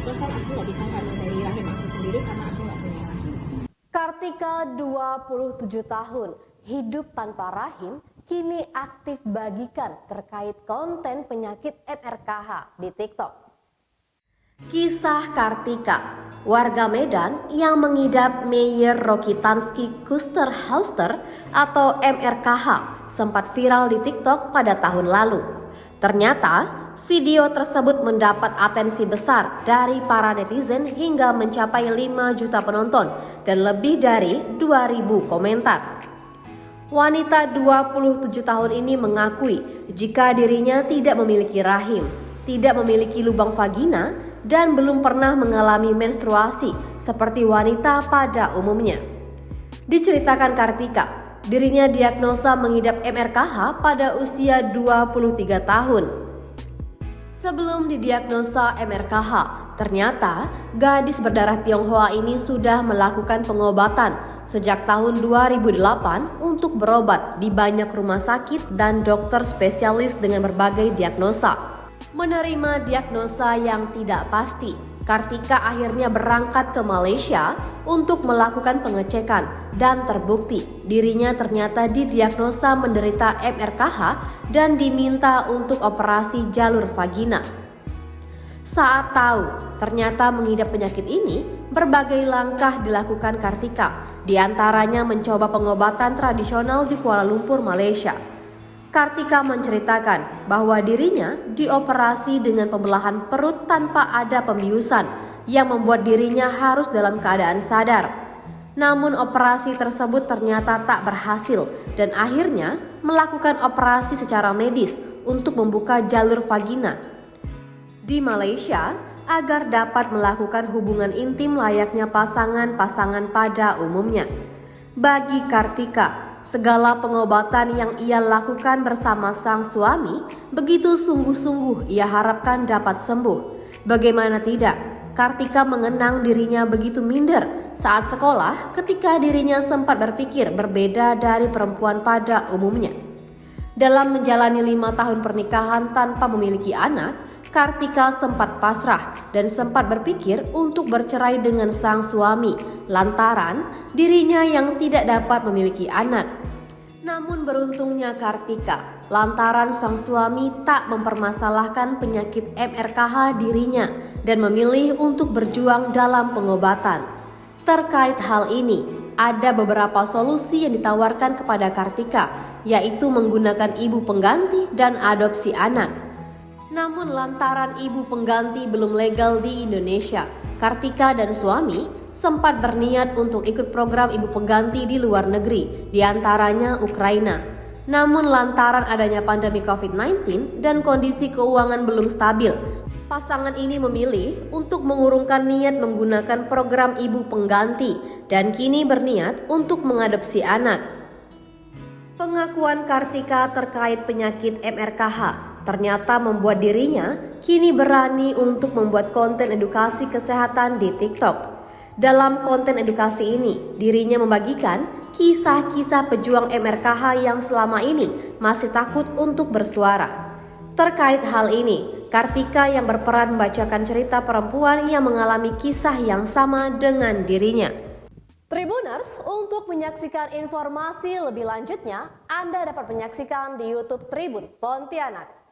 100% aku nggak bisa hamil dari rahim aku sendiri karena aku nggak punya rahim. Kartika 27 tahun, hidup tanpa rahim, kini aktif bagikan terkait konten penyakit MRKH di TikTok. Kisah Kartika, warga Medan yang mengidap Meyer Rokitansky Kuster-Hauster atau MRKH, sempat viral di TikTok pada tahun lalu. Ternyata, video tersebut mendapat atensi besar dari para netizen hingga mencapai 5 juta penonton dan lebih dari 2.000 komentar. Wanita 27 tahun ini mengakui jika dirinya tidak memiliki rahim, tidak memiliki lubang vagina, dan belum pernah mengalami menstruasi seperti wanita pada umumnya. Diceritakan Kartika, dirinya diagnosa mengidap MRKH pada usia 23 tahun. Sebelum didiagnosa MRKH, ternyata gadis berdarah Tionghoa ini sudah melakukan pengobatan sejak tahun 2008 untuk berobat di banyak rumah sakit dan dokter spesialis dengan berbagai diagnosa. Menerima diagnosa yang tidak pasti, Kartika akhirnya berangkat ke Malaysia untuk melakukan pengecekan dan terbukti dirinya ternyata didiagnosa menderita MRKH dan diminta untuk operasi jalur vagina. Saat tahu ternyata mengidap penyakit ini, berbagai langkah dilakukan Kartika, diantaranya mencoba pengobatan tradisional di Kuala Lumpur, Malaysia. Kartika menceritakan bahwa dirinya dioperasi dengan pembelahan perut tanpa ada pembiusan yang membuat dirinya harus dalam keadaan sadar. Namun operasi tersebut ternyata tak berhasil dan akhirnya melakukan operasi secara medis untuk membuka jalur vagina di Malaysia agar dapat melakukan hubungan intim layaknya pasangan-pasangan pada umumnya. Bagi Kartika, segala pengobatan yang ia lakukan bersama sang suami begitu sungguh-sungguh ia harapkan dapat sembuh. Bagaimana tidak, Kartika mengenang dirinya begitu minder saat sekolah ketika dirinya sempat berpikir berbeda dari perempuan pada umumnya. Dalam menjalani 5 tahun pernikahan tanpa memiliki anak, Kartika sempat pasrah dan sempat berpikir untuk bercerai dengan sang suami lantaran dirinya yang tidak dapat memiliki anak. Namun beruntungnya Kartika, lantaran sang suami tak mempermasalahkan penyakit MRKH dirinya dan memilih untuk berjuang dalam pengobatan. Terkait hal ini, ada beberapa solusi yang ditawarkan kepada Kartika, yaitu menggunakan ibu pengganti dan adopsi anak. Namun lantaran ibu pengganti belum legal di Indonesia, Kartika dan suami sempat berniat untuk ikut program ibu pengganti di luar negeri, diantaranya Ukraina. Namun lantaran adanya pandemi COVID-19 dan kondisi keuangan belum stabil, pasangan ini memilih untuk mengurungkan niat menggunakan program ibu pengganti dan kini berniat untuk mengadopsi anak. Pengakuan Kartika terkait penyakit MRKH ternyata membuat dirinya kini berani untuk membuat konten edukasi kesehatan di TikTok. Dalam konten edukasi ini, dirinya membagikan kisah-kisah pejuang MRKH yang selama ini masih takut untuk bersuara. Terkait hal ini, Kartika yang berperan membacakan cerita perempuan yang mengalami kisah yang sama dengan dirinya. Tribuners, untuk menyaksikan informasi lebih lanjutnya, Anda dapat menyaksikan di YouTube Tribun Pontianak.